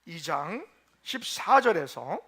2장 14절에서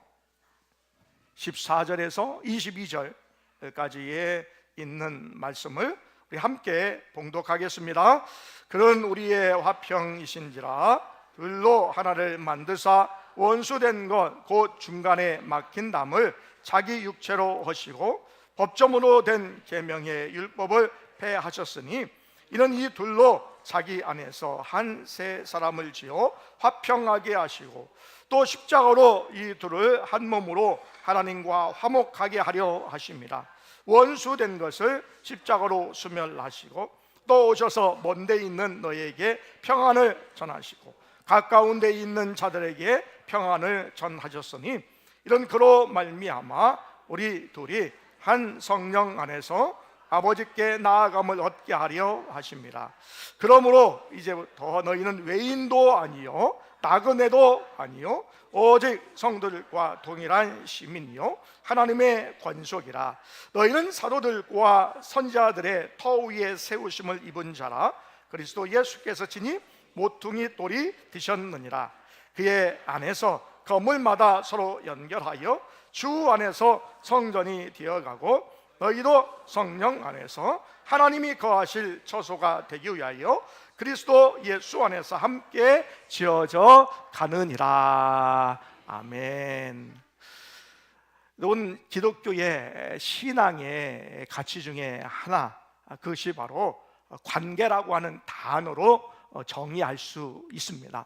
22절까지에 있는 말씀을 우리 함께 봉독하겠습니다. 그런 우리의 화평이신지라 둘로 하나를 만드사 원수된 것 곧 중간에 막힌 담을 자기 육체로 하시고 법정으로 된 계명의 율법을 폐하셨으니 이는 이 둘로 자기 안에서 한 세 사람을 지어 화평하게 하시고 또 십자가로 이 둘을 한 몸으로 하나님과 화목하게 하려 하십니다. 원수된 것을 십자가로 수멸하시고 또 오셔서 먼데 있는 너희에게 평안을 전하시고 가까운 데 있는 자들에게 평안을 전하셨으니 이런 그로 말미암아 우리 둘이 한 성령 안에서 아버지께 나아감을 얻게 하려 하십니다. 그러므로 이제부터 너희는 외인도 아니요 나그네도 아니요 오직 성도들과 동일한 시민이요 하나님의 권속이라. 너희는 사도들과 선지자들의 터 위에 세우심을 입은 자라. 그리스도 예수께서 친히 모퉁이 돌이 되셨느니라. 그의 안에서 건물마다 서로 연결하여 주 안에서 성전이 되어가고 너희도 성령 안에서 하나님이 거하실 처소가 되기 위하여 그리스도 예수 안에서 함께 지어져 가느니라. 아멘. 여러분, 기독교의 신앙의 가치 중에 하나, 그것이 바로 관계라고 하는 단어로 정의할 수 있습니다.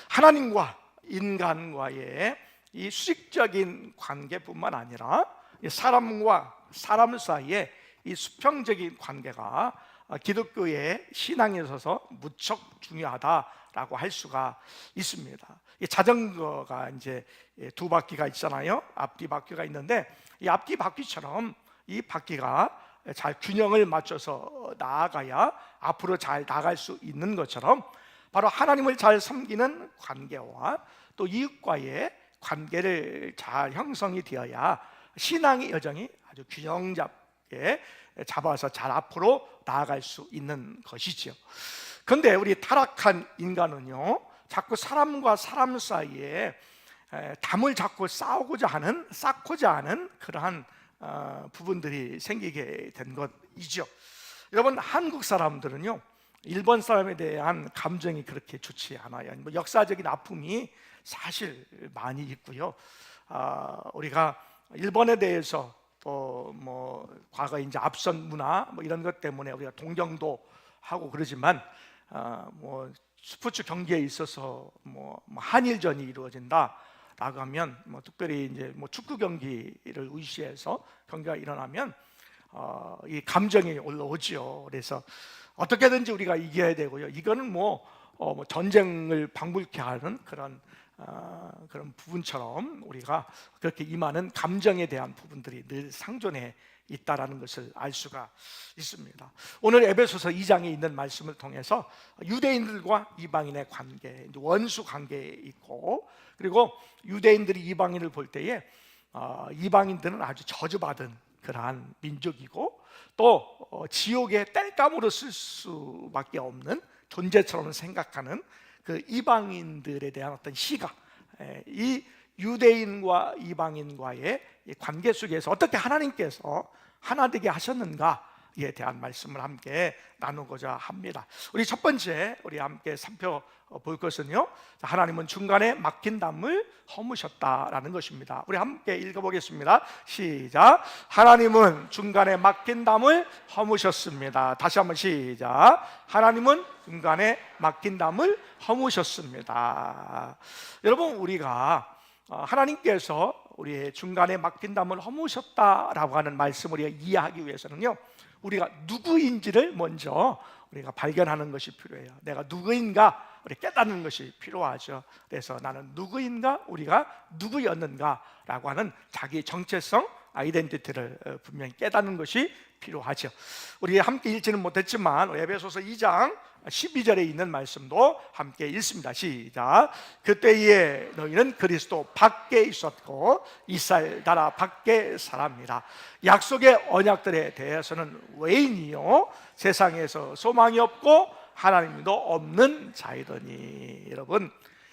하나님과 인간과의 이 수직적인 관계뿐만 아니라 사람과 사람 사이의 이 수평적인 관계가 기독교의 신앙에 있어서 무척 중요하다라고 할 수가 있습니다. 자전거가 이제 두 바퀴가 있잖아요. 앞뒤 바퀴가 있는데 이 앞뒤 바퀴처럼 이 바퀴가 잘 균형을 맞춰서 나아가야 앞으로 잘 나갈 수 있는 것처럼 바로 하나님을 잘 섬기는 관계와 또 이웃과의 관계를 잘 형성이 되어야 신앙의 여정이 아주 균형 잡게 잡아서 잘 앞으로 나아갈 수 있는 것이죠. 그런데 우리 타락한 인간은요, 자꾸 사람과 사람 사이에 담을 자꾸 쌓고자 하는 그러한 부분들이 생기게 된 것이죠. 여러분, 한국 사람들은요, 일본 사람에 대한 감정이 그렇게 좋지 않아요. 역사적인 아픔이 사실 많이 있고요. 우리가 일본에 대해서 또 뭐 과거 이제 앞선 문화 뭐 이런 것 때문에 우리가 동경도 하고 그러지만 뭐 스포츠 경기에 있어서 뭐 한일전이 이루어진다라고 하면 뭐 특별히 이제 뭐 축구 경기를 의시해서 경기가 일어나면 이 감정이 올라오지요. 그래서 어떻게든지 우리가 이겨야 되고요. 이거는 뭐 전쟁을 방불케 하는 그런 부분처럼 우리가 그렇게 임하는 감정에 대한 부분들이 늘 상존해 있다라는 것을 알 수가 있습니다. 오늘 에베소서 2장에 있는 말씀을 통해서 유대인들과 이방인의 관계, 원수 관계에 있고, 그리고 유대인들이 이방인을 볼 때에 이방인들은 아주 저주받은 그러한 민족이고 또 지옥의 땔감으로 쓸 수밖에 없는 존재처럼 생각하는 그 이방인들에 대한 어떤 시각, 이 유대인과 이방인과의 관계 속에서 어떻게 하나님께서 하나 되게 하셨는가에 대한 말씀을 함께 나누고자 합니다. 우리 첫 번째 우리 함께 살펴볼 것은요, 하나님은 중간에 막힌 담을 허무셨다라는 것입니다. 우리 함께 읽어보겠습니다. 시작. 하나님은 중간에 막힌 담을 허무셨습니다. 다시 한번 시작. 하나님은 중간에 막힌 담을 허무셨습니다. 여러분, 우리가 하나님께서 우리의 중간에 막힌 담을 허무셨다라고 하는 말씀을 우리가 이해하기 위해서는요, 우리가 누구인지를 먼저 우리가 발견하는 것이 필요해요. 내가 누구인가 우리 깨닫는 것이 필요하죠. 그래서 나는 누구인가, 우리가 누구였는가라고 하는 자기 정체성, 아이덴티티를 분명히 깨닫는 것이 필요하죠. 우리 함께 읽지는 못했지만 에베소서 2장 12절에 있는 말씀도 함께 읽습니다. 시작. 그때에 너희는 그리스도 밖에 있었고 이스라엘 나라 밖에 사람이라. 약속의 언약들에 대해서는 외인이요 세상에서 소망이 없고 하나님도 없는 자이더니. 여러분,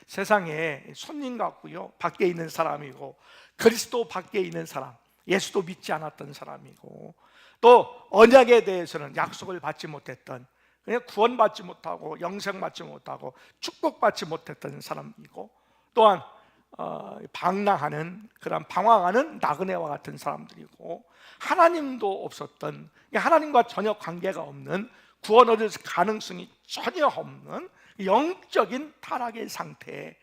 세상에 손님 같고요, 밖에 있는 사람이고, 그리스도 밖에 있는 사람, 예수도 믿지 않았던 사람이고, 또 언약에 대해서는 약속을 받지 못했던, 그냥 구원받지 못하고 영생 받지 못하고 축복받지 못했던 사람이고, 또한 방랑하는, 그런 방황하는 나그네와 같은 사람들이고, 하나님도 없었던, 하나님과 전혀 관계가 없는, 구원 얻을 가능성이 전혀 없는 영적인 타락의 상태,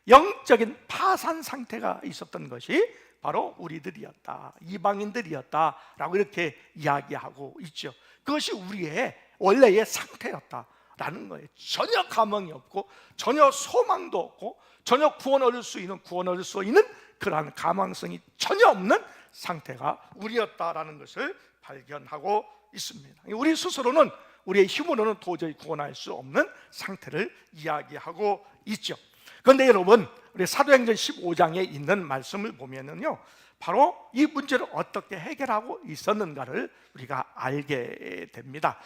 영적인 파산 상태가 있었던 것이 바로 우리들이었다, 이방인들이었다라고 이렇게 이야기하고 있죠. 그것이 우리의 원래의 상태였다라는 거예요. 전혀 가망이 없고, 전혀 소망도 없고, 전혀 구원 얻을 수 있는 그러한 가망성이 전혀 없는 상태가 우리였다라는 것을 발견하고 있습니다. 우리 스스로는, 우리의 힘으로는 도저히 구원할 수 없는 상태를 이야기하고 있죠. 그런데 여러분, 우리 사도행전 15장에 있는 말씀을 보면은요, 바로 이 문제를 어떻게 해결하고 있었는가를 우리가 알게 됩니다.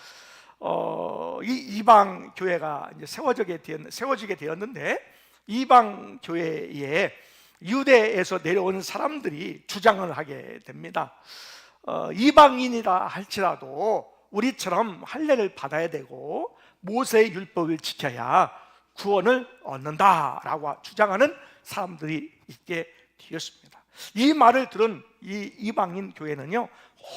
이 이방 교회가 이제 세워지게 되었는데, 이방 교회에 유대에서 내려온 사람들이 주장을 하게 됩니다. 이방인이라 할지라도 우리처럼 할례를 받아야 되고 모세의 율법을 지켜야 구원을 얻는다라고 주장하는 사람들이 있게 되었습니다. 이 말을 들은 이 이방인 교회는요,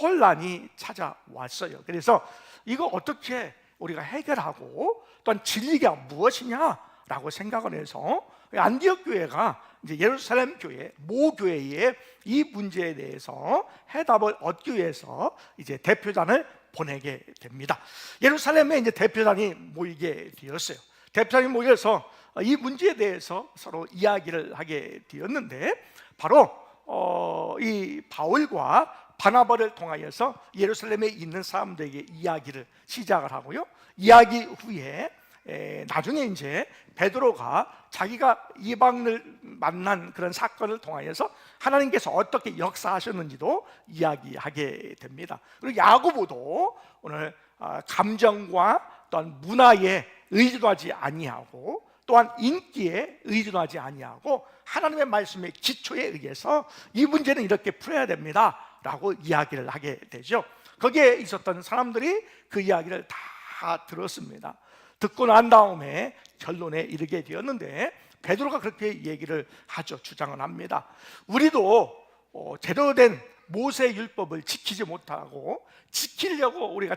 혼란이 찾아왔어요. 그래서 이거 어떻게 우리가 해결하고, 또한 진리가 무엇이냐라고 생각을 해서 안디옥 교회가 이제 예루살렘 교회, 모 교회에 이 문제에 대해서 해답을 얻기 위해서 이제 대표단을 보내게 됩니다. 예루살렘에 이제 대표단이 모이게 되었어요. 대표단이 모여서 이 문제에 대해서 서로 이야기를 하게 되었는데, 바로 이 바울과 바나바를 통하여서 예루살렘에 있는 사람들에게 이야기를 시작을 하고요, 이야기 후에 나중에 이제 베드로가 자기가 이방을 만난 그런 사건을 통하여서 하나님께서 어떻게 역사하셨는지도 이야기하게 됩니다. 그리고 야고보도 오늘 감정과 또한 문화에 의지도 하지 아니하고, 또한 인기에 의지도 하지 아니하고 하나님의 말씀의 기초에 의해서 이 문제는 이렇게 풀어야 됩니다 라고 이야기를 하게 되죠. 거기에 있었던 사람들이 그 이야기를 다 들었습니다. 듣고 난 다음에 결론에 이르게 되었는데, 베드로가 그렇게 얘기를 하죠. 주장을 합니다. 우리도 제대로 된 모세 율법을 지키지 못하고, 지키려고 우리가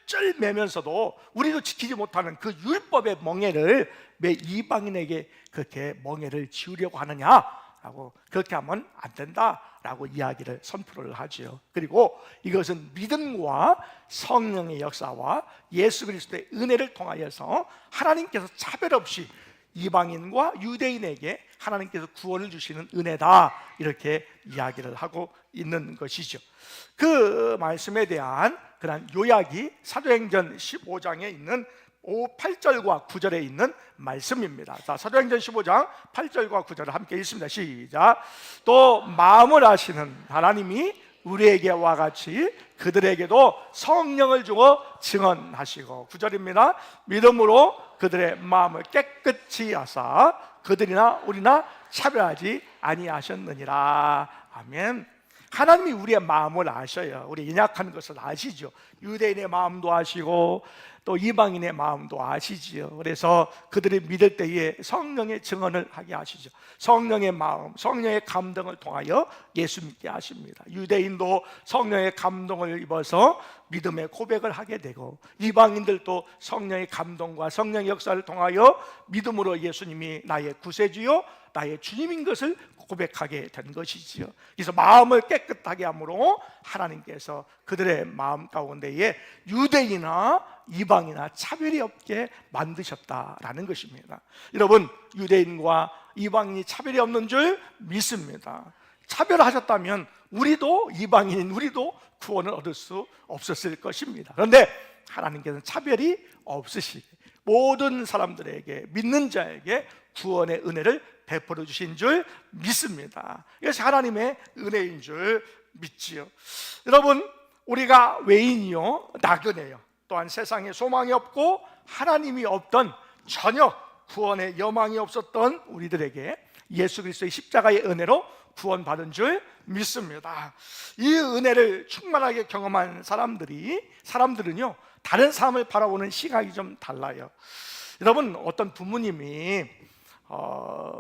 쩔쩔매면서도 우리도 지키지 못하는 그 율법의 멍에를 왜 이방인에게 그렇게 멍에를 지우려고 하느냐라고, 그렇게 하면 안 된다라고 이야기를 선포를 하죠. 그리고 이것은 믿음과 성령의 역사와 예수 그리스도의 은혜를 통하여서 하나님께서 차별 없이 이방인과 유대인에게 하나님께서 구원을 주시는 은혜다, 이렇게 이야기를 하고 있는 것이죠. 그 말씀에 대한 그런 요약이 사도행전 15장에 있는 8절과 9절에 있는 말씀입니다. 자, 사도행전 15장 8절과 9절을 함께 읽습니다. 시작. 또 마음을 아시는 하나님이 우리에게와 같이 그들에게도 성령을 주어 증언하시고, 9절입니다. 믿음으로 그들의 마음을 깨끗이 하사 그들이나 우리나 차별하지 아니하셨느니라. 아멘. 하나님이 우리의 마음을 아셔요. 우리 연약한 것을 아시죠. 유대인의 마음도 아시고 또 이방인의 마음도 아시지요. 그래서 그들이 믿을 때에 성령의 증언을 하게 하시죠. 성령의 마음, 성령의 감동을 통하여 예수 믿게 하십니다. 유대인도 성령의 감동을 입어서 믿음의 고백을 하게 되고, 이방인들도 성령의 감동과 성령의 역사를 통하여 믿음으로 예수님이 나의 구세주요 나의 주님인 것을 고백하게 된 것이지요. 그래서 마음을 깨끗하게 함으로 하나님께서 그들의 마음 가운데에 유대인이나 이방이나 차별이 없게 만드셨다라는 것입니다. 여러분, 유대인과 이방인이 차별이 없는 줄 믿습니다. 차별하셨다면 우리도, 이방인인 우리도 구원을 얻을 수 없었을 것입니다. 그런데 하나님께서는 차별이 없으시게 모든 사람들에게, 믿는 자에게 구원의 은혜를 베풀어 주신 줄 믿습니다. 이것이 하나님의 은혜인 줄 믿지요. 여러분, 우리가 외인이요 나그네요, 또한 세상에 소망이 없고 하나님이 없던, 전혀 구원의 여망이 없었던 우리들에게 예수 그리스도의 십자가의 은혜로 구원받은 줄 믿습니다. 이 은혜를 충만하게 경험한 사람들은요, 다른 사람을 바라보는 시각이 좀 달라요. 여러분, 어떤 부모님이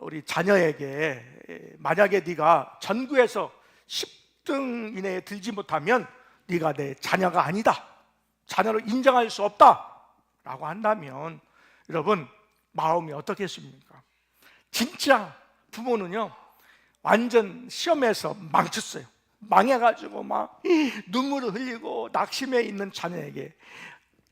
우리 자녀에게 만약에 네가 전교에서 10등 이내에 들지 못하면 네가 내 자녀가 아니다, 자녀로 인정할 수 없다 라고 한다면 여러분, 마음이 어떻겠습니까? 진짜 부모는요, 완전 시험에서 망쳤어요. 망해가지고 막 눈물을 흘리고 낙심해 있는 자녀에게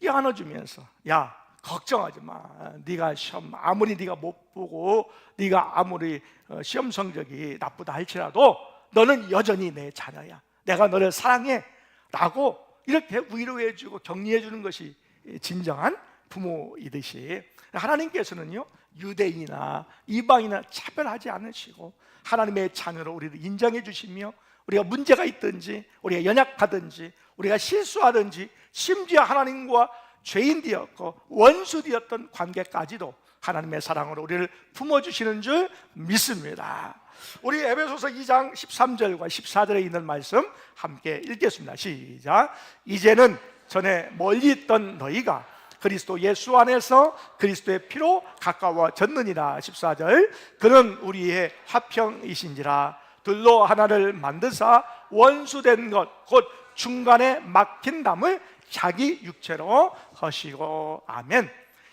껴안아주면서, 야, 걱정하지 마. 네가 시험 아무리 네가 못 보고 네가 아무리 시험 성적이 나쁘다 할지라도 너는 여전히 내 자녀야. 내가 너를 사랑해 라고 이렇게 위로해 주고 격려해 주는 것이 진정한 부모이듯이, 하나님께서는요, 유대인이나 이방이나 차별하지 않으시고 하나님의 자녀로 우리를 인정해 주시며, 우리가 문제가 있든지 우리가 연약하든지 우리가 실수하든지 심지어 하나님과 죄인 되었고 원수 되었던 관계까지도 하나님의 사랑으로 우리를 품어주시는 줄 믿습니다. 우리 에베소서 2장 13절과 14절에 있는 말씀 함께 읽겠습니다. 시작. 이제는 전에 멀리 있던 너희가 그리스도 예수 안에서 그리스도의 피로 가까워졌느니라. 14절. 그는 우리의 화평이신지라 둘로 하나를 만드사 원수된 것 곧 중간에 막힌 담을 자기 육체로 하시고. 아멘.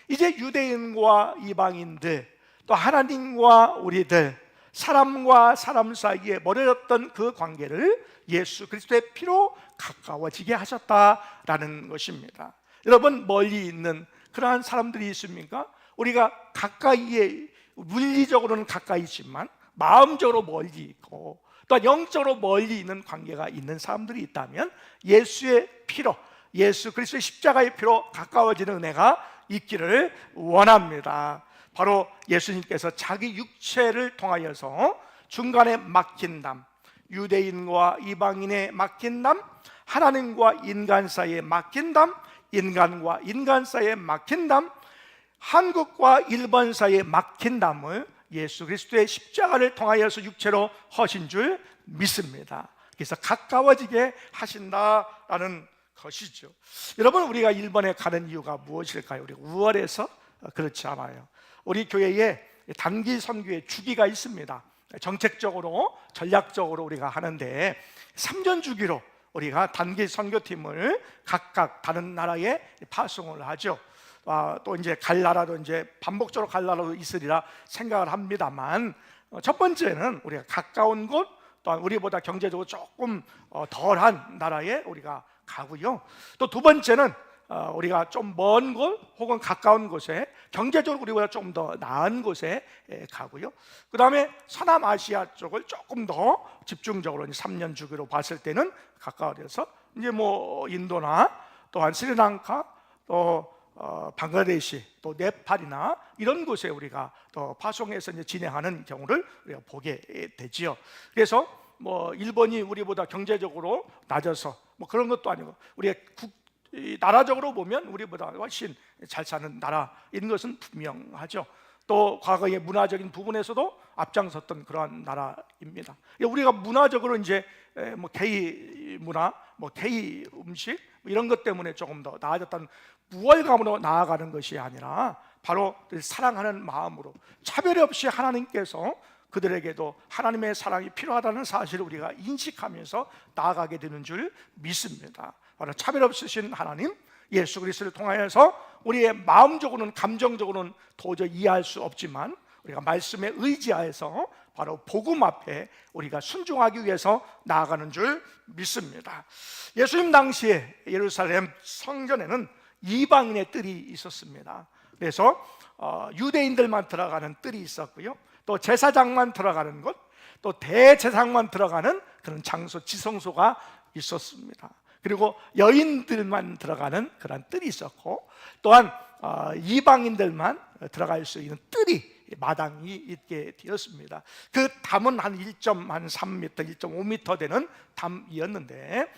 이제 유대인과 이방인들, 또 하나님과 우리들, 사람과 사람 사이에 멀어졌던 그 관계를 예수 그리스도의 피로 가까워지게 하셨다라는 것입니다. 여러분, 멀리 있는 그러한 사람들이 있습니까? 우리가 가까이에, 물리적으로는 가까이 있지만 마음적으로 멀리 있고 또 영적으로 멀리 있는 관계가 있는 사람들이 있다면 예수의 피로, 예수 그리스도의 십자가의 피로 가까워지는 은혜가 있기를 원합니다. 바로 예수님께서 자기 육체를 통하여서 중간에 막힌 담, 유대인과 이방인의 막힌 담, 하나님과 인간 사이에 막힌 담, 인간과 인간 사이에 막힌 담, 한국과 일본 사이에 막힌 담을 예수 그리스도의 십자가를 통하여서 육체로 하신 줄 믿습니다. 그래서 가까워지게 하신다라는 것이죠. 여러분, 우리가 일본에 가는 이유가 무엇일까요? 우리가 우월해서? 그렇지 않아요. 우리 교회에 단기 선교의 주기가 있습니다. 정책적으로, 전략적으로 우리가 하는데 3년 주기로 우리가 단기 선교팀을 각각 다른 나라에 파송을 하죠. 또 이제 갈 나라도 이제 반복적으로 갈 나라도 있으리라 생각을 합니다만, 첫 번째는 우리가 가까운 곳, 또한 우리보다 경제적으로 조금 덜한 나라에 우리가 가고요. 또 두 번째는 우리가 좀 먼 곳 혹은 가까운 곳에, 경제적으로 우리보다 좀 더 나은 곳에 가고요. 그 다음에 서남아시아 쪽을 조금 더 집중적으로 3년 주기로 봤을 때는 가까워져서 이제 뭐 인도나 또한 스리랑카, 또 방글라데시, 또 네팔이나 이런 곳에 우리가 또 파송해서 이제 진행하는 경우를 우리가 보게 되지요. 그래서 뭐 일본이 우리보다 경제적으로 낮아서 뭐 그런 것도 아니고, 우리가 나라적으로 보면 우리보다 훨씬 잘 사는 나라인 것은 분명하죠. 또 과거의 문화적인 부분에서도 앞장섰던 그러한 나라입니다. 우리가 문화적으로 이제 뭐 K 문화, 뭐 K 음식 이런 것 때문에 조금 더 나아졌다는 우월감으로 나아가는 것이 아니라 바로 사랑하는 마음으로 차별 없이 하나님께서 그들에게도 하나님의 사랑이 필요하다는 사실을 우리가 인식하면서 나아가게 되는 줄 믿습니다. 바로 차별 없으신 하나님, 예수 그리스도를 통하여서 우리의 마음적으로는, 감정적으로는 도저히 이해할 수 없지만 우리가 말씀에 의지하여서 바로 복음 앞에 우리가 순종하기 위해서 나아가는 줄 믿습니다. 예수님 당시에 예루살렘 성전에는 이방인의 뜰이 있었습니다. 그래서 유대인들만 들어가는 뜰이 있었고요, 또 제사장만 들어가는 곳, 또 대제사장만 들어가는 그런 장소, 지성소가 있었습니다. 그리고 여인들만 들어가는 그런 뜰이 있었고, 또한 이방인들만 들어갈 수 있는 뜰이, 마당이 있게 되었습니다. 그 담은 한 1.3m, 1.5m 되는 담이었는데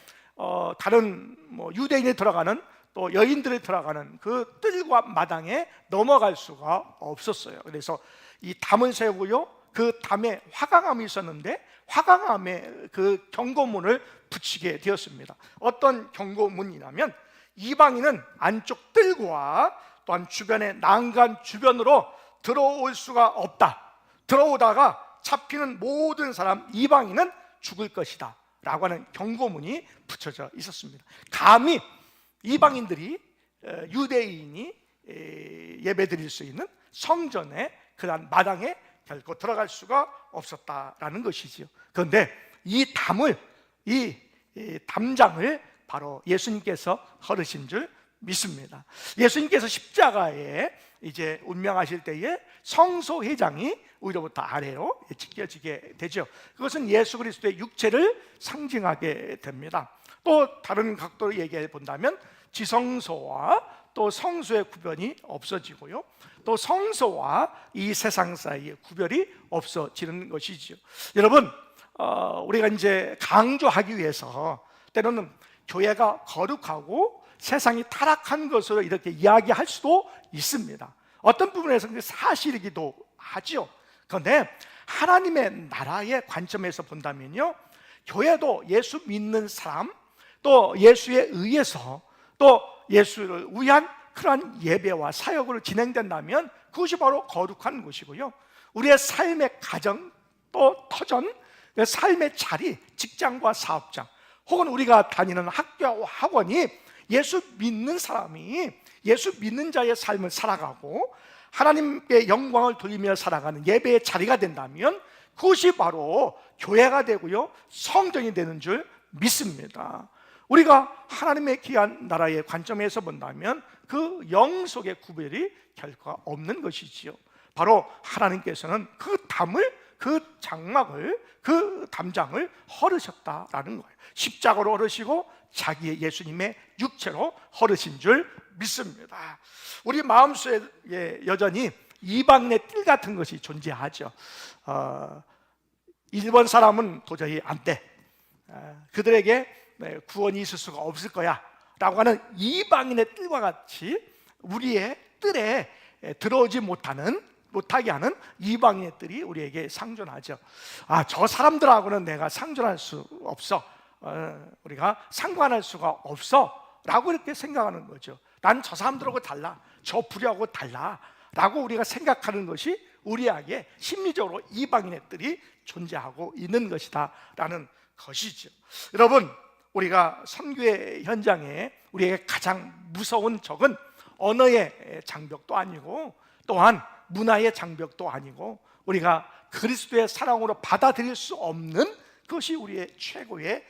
다른 뭐 유대인이 들어가는 또 여인들이 들어가는 그 뜰과 마당에 넘어갈 수가 없었어요. 그래서 이 담을 세우고요, 그 담에 화강암이 있었는데 화강암에 그 경고문을 붙이게 되었습니다. 어떤 경고문이냐면 이방인은 안쪽 뜰과 또한 주변의 난간 주변으로 들어올 수가 없다. 들어오다가 잡히는 모든 사람 이방인은 죽을 것이다 라고 하는 경고문이 붙여져 있었습니다. 감히 이방인들이 유대인이 예배드릴 수 있는 성전의 그런 마당에 결코 들어갈 수가 없었다라는 것이지요. 그런데 이 담을, 이 담장을 바로 예수님께서 허르신 줄 믿습니다. 예수님께서 십자가에 이제 운명하실 때에 성소회장이 위로부터 아래로 찢겨지게 되죠. 그것은 예수 그리스도의 육체를 상징하게 됩니다. 또 다른 각도로 얘기해 본다면 지성소와 또 성소의 구별이 없어지고요, 또 성소와 이 세상 사이의 구별이 없어지는 것이죠. 여러분, 우리가 이제 강조하기 위해서 때로는 교회가 거룩하고 세상이 타락한 것으로 이렇게 이야기할 수도 있습니다. 어떤 부분에서는 사실이기도 하죠. 그런데 하나님의 나라의 관점에서 본다면요, 교회도 예수 믿는 사람, 또 예수에 의해서 또 예수를 위한 그러한 예배와 사역으로 진행된다면 그것이 바로 거룩한 것이고요, 우리의 삶의 가정, 또 터전, 삶의 자리, 직장과 사업장, 혹은 우리가 다니는 학교와 학원이 예수 믿는 사람이 예수 믿는 자의 삶을 살아가고 하나님께 영광을 돌리며 살아가는 예배의 자리가 된다면 그것이 바로 교회가 되고요, 성전이 되는 줄 믿습니다. 우리가 하나님의 귀한 나라의 관점에서 본다면 그 영 속의 구별이 결코 없는 것이지요. 바로 하나님께서는 그 담을, 그 장막을, 그 담장을 허르셨다라는 거예요. 십자가로 허르시고 자기의 예수님의 육체로 허르신 줄 믿습니다. 우리 마음속에 여전히 이방인의 뜰 같은 것이 존재하죠. 일본 사람은 도저히 안 돼, 그들에게 구원이 있을 수가 없을 거야 라고 하는 이방인의 뜰과 같이 우리의 뜰에 들어오지 못하게 하는 이방인의 뜰이 우리에게 상존하죠. 저 사람들하고는 내가 상존할 수 없어, 우리가 상관할 수가 없어 라고 이렇게 생각하는 거죠. 난 저 사람들하고 달라, 저 부류하고 달라 라고 우리가 생각하는 것이 우리에게 심리적으로 이방인의 뜰이 존재하고 있는 것이다 라는 것이죠. 여러분, 우리가 선교의 현장에 우리에게 가장 무서운 적은 언어의 장벽도 아니고 또한 문화의 장벽도 아니고 우리가 그리스도의 사랑으로 받아들일 수 없는 그것이 우리의 최고의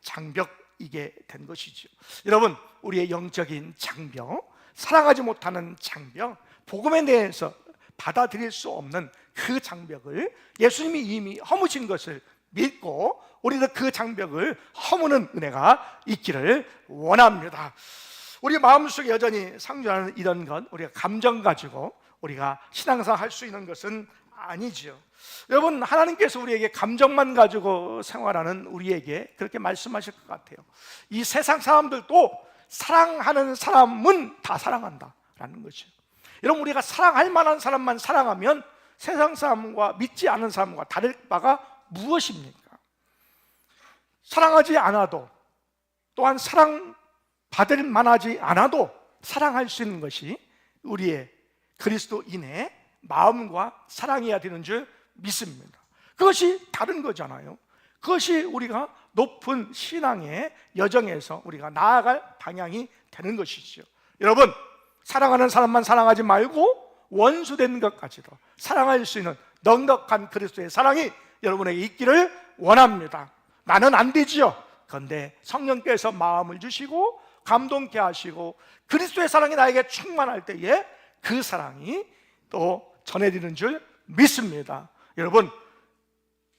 장벽이게 된 것이죠. 여러분, 우리의 영적인 장벽, 사랑하지 못하는 장벽, 복음에 대해서 받아들일 수 없는 그 장벽을 예수님이 이미 허무신 것을 믿고 우리도 그 장벽을 허무는 은혜가 있기를 원합니다. 우리 마음속에 여전히 상존하는 이런 것, 우리가 감정 가지고 우리가 신앙생활 할 수 있는 것은 아니지요. 여러분, 하나님께서 우리에게 감정만 가지고 생활하는 우리에게 그렇게 말씀하실 것 같아요. 이 세상 사람들도 사랑하는 사람은 다 사랑한다라는 거죠. 여러분, 우리가 사랑할 만한 사람만 사랑하면 세상 사람과 믿지 않은 사람과 다를 바가 무엇입니까? 사랑하지 않아도, 또한 사랑받을 만하지 않아도 사랑할 수 있는 것이 우리의 그리스도인의 마음과 사랑이어야 되는 줄 믿습니다. 그것이 다른 거잖아요. 그것이 우리가 높은 신앙의 여정에서 우리가 나아갈 방향이 되는 것이죠. 여러분, 사랑하는 사람만 사랑하지 말고 원수된 것까지도 사랑할 수 있는 넉넉한 그리스도의 사랑이 여러분에게 있기를 원합니다. 나는 안 되지요. 그런데 성령께서 마음을 주시고 감동케 하시고 그리스도의 사랑이 나에게 충만할 때에 그 사랑이 또 전해지는 줄 믿습니다. 여러분,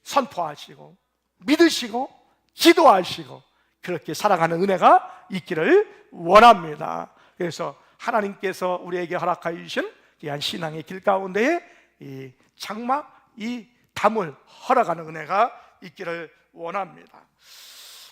선포하시고 믿으시고 기도하시고 그렇게 살아가는 은혜가 있기를 원합니다. 그래서 하나님께서 우리에게 허락하여 주신 귀한 신앙의 길 가운데에 이 장막, 이 담을 허락하는 은혜가 있기를 원합니다.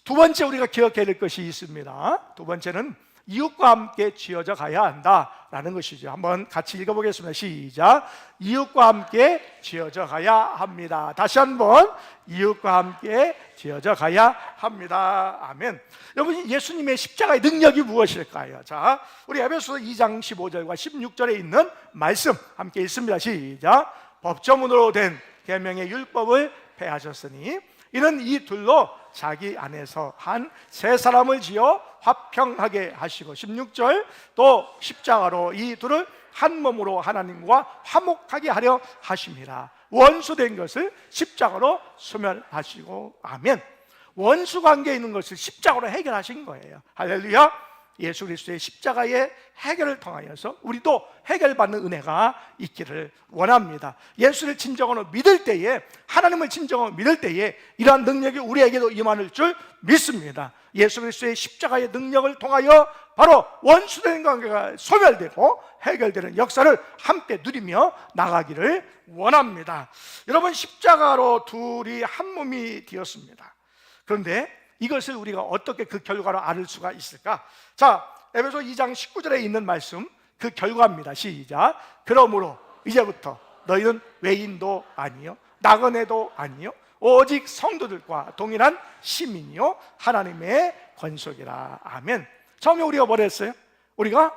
두 번째 우리가 기억해야 될 것이 있습니다. 두 번째는 이웃과 함께 지어져 가야 한다라는 것이죠. 한번 같이 읽어보겠습니다. 시작. 이웃과 함께 지어져 가야 합니다. 다시 한번 이웃과 함께 지어져 가야 합니다. 아멘. 여러분, 예수님의 십자가의 능력이 무엇일까요? 자, 우리 에베소서 2장 15절과 16절에 있는 말씀 함께 읽습니다. 시작. 법조문으로 된 계명의 율법을 폐하셨으니 이는 이 둘로 자기 안에서 한 새 사람을 지어 화평하게 하시고, 16절, 또 십자가로 이 둘을 한 몸으로 하나님과 화목하게 하려 하심이라. 원수된 것을 십자가로 소멸하시고. 아멘. 원수 관계에 있는 것을 십자가로 해결하신 거예요. 할렐루야. 예수 그리스도의 십자가의 해결을 통하여서 우리도 해결받는 은혜가 있기를 원합니다. 예수를 진정으로 믿을 때에, 하나님을 진정으로 믿을 때에 이러한 능력이 우리에게도 임할 줄 믿습니다. 예수 그리스도의 십자가의 능력을 통하여 바로 원수된 관계가 소멸되고 해결되는 역사를 함께 누리며 나가기를 원합니다. 여러분, 십자가로 둘이 한 몸이 되었습니다. 그런데 이것을 우리가 어떻게 그 결과로 알 수가 있을까? 자, 에베소 2장 19절에 있는 말씀, 그 결과입니다. 시작. 그러므로 이제부터 너희는 외인도 아니요 나그네도 아니요 오직 성도들과 동일한 시민이요 하나님의 권속이라. 아멘. 처음에 우리가 뭘 했어요? 우리가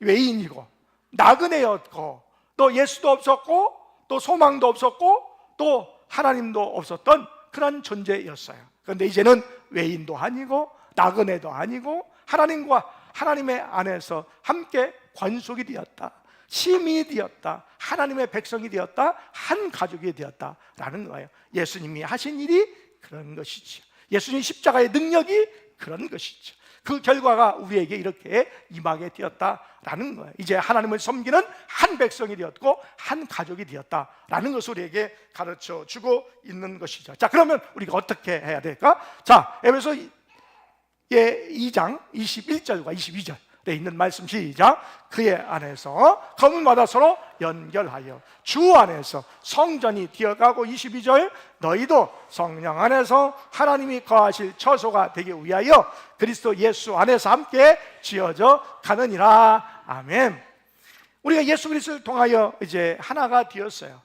외인이고 나그네였고 또 예수도 없었고 또 소망도 없었고 또 하나님도 없었던 그런 존재였어요. 그런데 이제는 외인도 아니고 나그네도 아니고 하나님과 하나님의 안에서 함께 권속이 되었다, 시민이 되었다, 하나님의 백성이 되었다, 한 가족이 되었다라는 거예요. 예수님이 하신 일이 그런 것이죠. 예수님 십자가의 능력이 그런 것이죠. 그 결과가 우리에게 이렇게 임하게 되었다라는 거예요. 이제 하나님을 섬기는 한 백성이 되었고 한 가족이 되었다라는 것을 우리에게 가르쳐 주고 있는 것이죠. 자, 그러면 우리가 어떻게 해야 될까? 자, 에베소 2장 21절과 22절에 있는 말씀 시작. 그의 안에서 거문마다 서로 연결하여 주 안에서 성전이 되어가고, 22절, 너희도 성령 안에서 하나님이 거하실 처소가 되기 위하여 그리스도 예수 안에서 함께 지어져 가느니라. 아멘. 우리가 예수 그리스도를 통하여 이제 하나가 되었어요.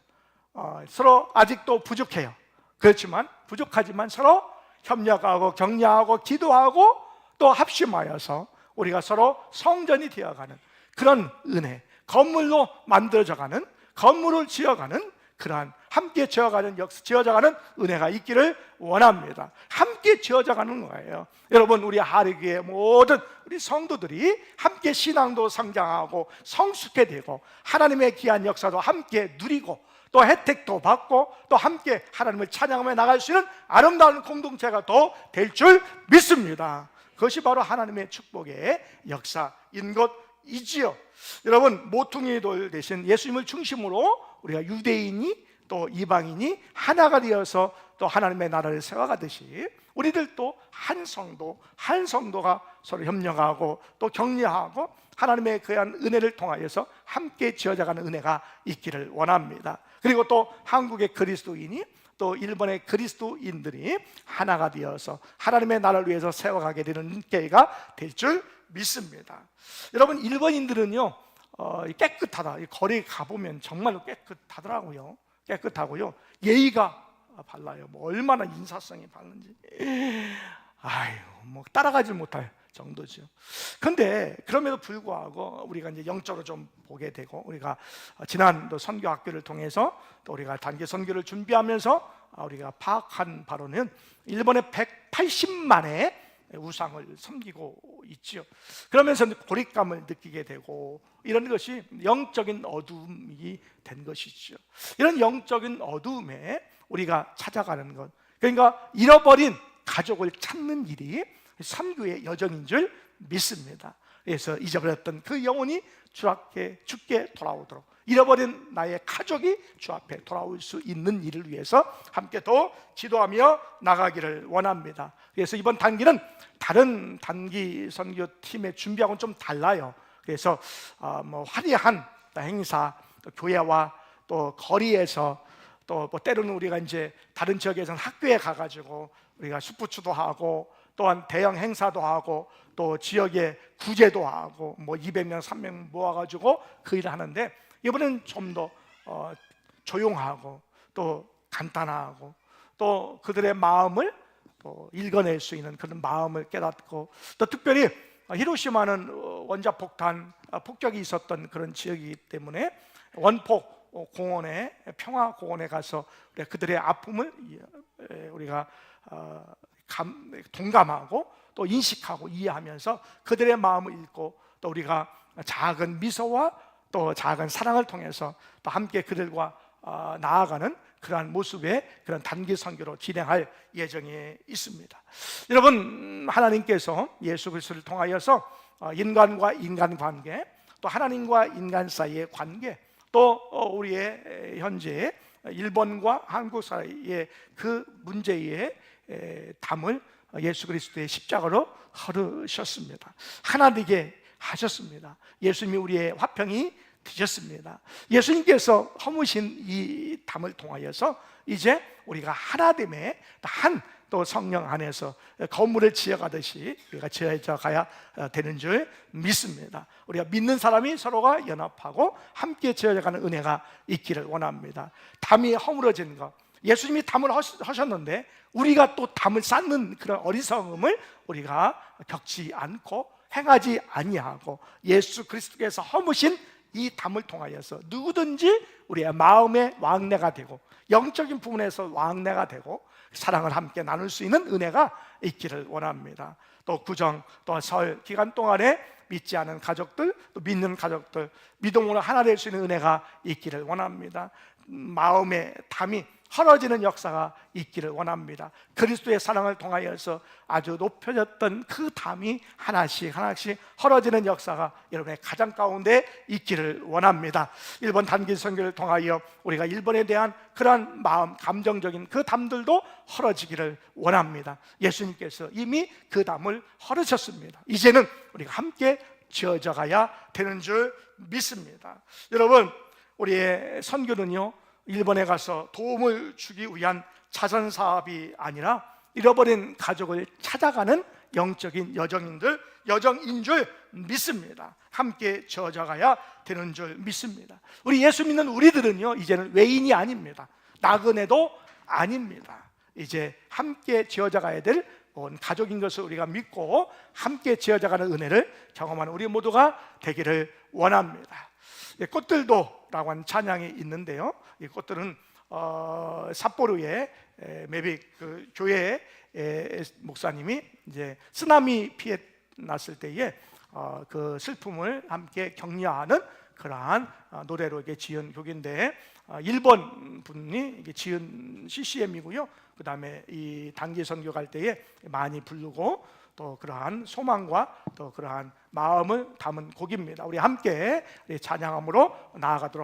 서로 아직도 부족해요. 그렇지만 부족하지만 서로 협력하고 격려하고 기도하고 또 합심하여서 우리가 서로 성전이 되어가는 그런 은혜, 건물로 만들어져가는, 건물을 지어가는 그러한 함께 지어져가는 은혜가 있기를 원합니다. 함께 지어져가는 거예요. 여러분, 우리 하리교회 모든 우리 성도들이 함께 신앙도 성장하고 성숙해 되고 하나님의 귀한 역사도 함께 누리고 또 혜택도 받고 또 함께 하나님을 찬양하며 나갈 수 있는 아름다운 공동체가 더 될 줄 믿습니다. 그것이 바로 하나님의 축복의 역사인 것이지요. 여러분, 모퉁이 돌 대신 예수님을 중심으로 우리가 유대인이 또 이방인이 하나가 되어서 또 하나님의 나라를 세워가듯이 우리들도 한 성도, 한 성도가 서로 협력하고 또 격려하고 하나님의 그한 은혜를 통하여서 함께 지어져가는 은혜가 있기를 원합니다. 그리고 또 한국의 그리스도인이 또 일본의 그리스도인들이 하나가 되어서 하나님의 나라를 위해서 세워가게 되는 계기가 될 줄 믿습니다. 여러분, 일본인들은요 깨끗하다. 거리에 가보면 정말로 깨끗하더라고요. 깨끗하고요, 예의가 발라요. 뭐 얼마나 인사성이 바른지 아유, 뭐 따라가지 못할 정도죠. 근데 그럼에도 불구하고 우리가 이제 영적으로 좀 보게 되고, 우리가 지난 또 선교 학교를 통해서 또 우리가 단기 선교를 준비하면서 우리가 파악한 바로는 일본의 180만의 우상을 섬기고 있지요. 그러면서 고립감을 느끼게 되고 이런 것이 영적인 어둠이 된 것이죠. 이런 영적인 어둠에 우리가 찾아가는 것, 그러니까 잃어버린 가족을 찾는 일이 선교의 여정인 줄 믿습니다. 그래서 잊어버렸던 그 영혼이 주께 돌아오도록, 잃어버린 나의 가족이 주 앞에 돌아올 수 있는 일을 위해서 함께 더 기도하며 나가기를 원합니다. 그래서 이번 단기는 다른 단기 선교팀의 준비하고는 좀 달라요. 그래서 뭐 화려한 행사, 또 교회와 또 거리에서 또 뭐 때로는 우리가 이제 다른 지역에서는 학교에 가가지고 우리가 슈프추도 하고 또한 대형 행사도 하고 또 지역에 구제도 하고 뭐 200명, 300명 모아가지고 그 일을 하는데, 이번엔 좀 더 조용하고 또 간단하고 또 그들의 마음을 또 읽어낼 수 있는 그런 마음을 깨닫고, 또 특별히 히로시마는 원자 폭탄 폭격이 있었던 그런 지역이기 때문에 원폭 공원에, 평화 공원에 가서 그들의 아픔을 우리가 동감하고 또 인식하고 이해하면서 그들의 마음을 읽고, 또 우리가 작은 미소와 또 작은 사랑을 통해서 또 함께 그들과 나아가는 그러한 모습의 그런 단기 선교로 진행할 예정에 있습니다. 여러분, 하나님께서 예수 그리스도를 통하여서 인간과 인간 관계, 또 하나님과 인간 사이의 관계, 또 우리의 현재 일본과 한국 사이의 그 문제의 담을 예수 그리스도의 십자가로 헐으셨습니다. 하나 되게 하셨습니다. 예수님이 우리의 화평이 되셨습니다. 예수님께서 허무신 이 담을 통하여서 이제 우리가 하나됨에 한 또 성령 안에서 건물을 지어가듯이 우리가 지어져 가야 되는 줄 믿습니다. 우리가 믿는 사람이 서로가 연합하고 함께 지어져가는 은혜가 있기를 원합니다. 담이 허물어진 것, 예수님이 담을 하셨는데 우리가 또 담을 쌓는 그런 어리석음을 우리가 겪지 않고 행하지 아니하고, 예수 그리스도께서 허무신 이 담을 통하여서 누구든지 우리의 마음의 왕래가 되고 영적인 부분에서 왕래가 되고 사랑을 함께 나눌 수 있는 은혜가 있기를 원합니다. 또 구정, 또 설 기간 동안에 믿지 않은 가족들, 또 믿는 가족들 믿음으로 하나 될 수 있는 은혜가 있기를 원합니다. 마음의 담이 헐어지는 역사가 있기를 원합니다. 그리스도의 사랑을 통하여서 아주 높여졌던 그 담이 하나씩 하나씩 헐어지는 역사가 여러분의 가정 가운데 있기를 원합니다. 일본 단기 선교를 통하여 우리가 일본에 대한 그러한 마음, 감정적인 그 담들도 헐어지기를 원합니다. 예수님께서 이미 그 담을 헐으셨습니다. 이제는 우리가 함께 지어져 가야 되는 줄 믿습니다. 여러분, 우리의 선교는요, 일본에 가서 도움을 주기 위한 자선 사업이 아니라 잃어버린 가족을 찾아가는 영적인 여정인 줄 믿습니다. 함께 지어져가야 되는 줄 믿습니다. 우리 예수 믿는 우리들은요, 이제는 외인이 아닙니다. 나그네도 아닙니다. 이제 함께 지어져가야 될 가족인 것을 우리가 믿고 함께 지어져가는 은혜를 경험하는 우리 모두가 되기를 원합니다. 꽃들도 라고 하는 찬양이 있는데요, 이 꽃들은 삿포로의 메빅 그 교회 목사님이 이제 쓰나미 피해 났을 때에 그 슬픔을 함께 격려하는 그러한 노래로 이게 지은 곡인데, 일본 분이 이게 지은 CCM이고요. 그 다음에 이 단기 선교 갈 때에 많이 부르고 또 그러한 소망과 또 그러한 마음을 담은 곡입니다. 우리 함께 찬양함으로 나아가도록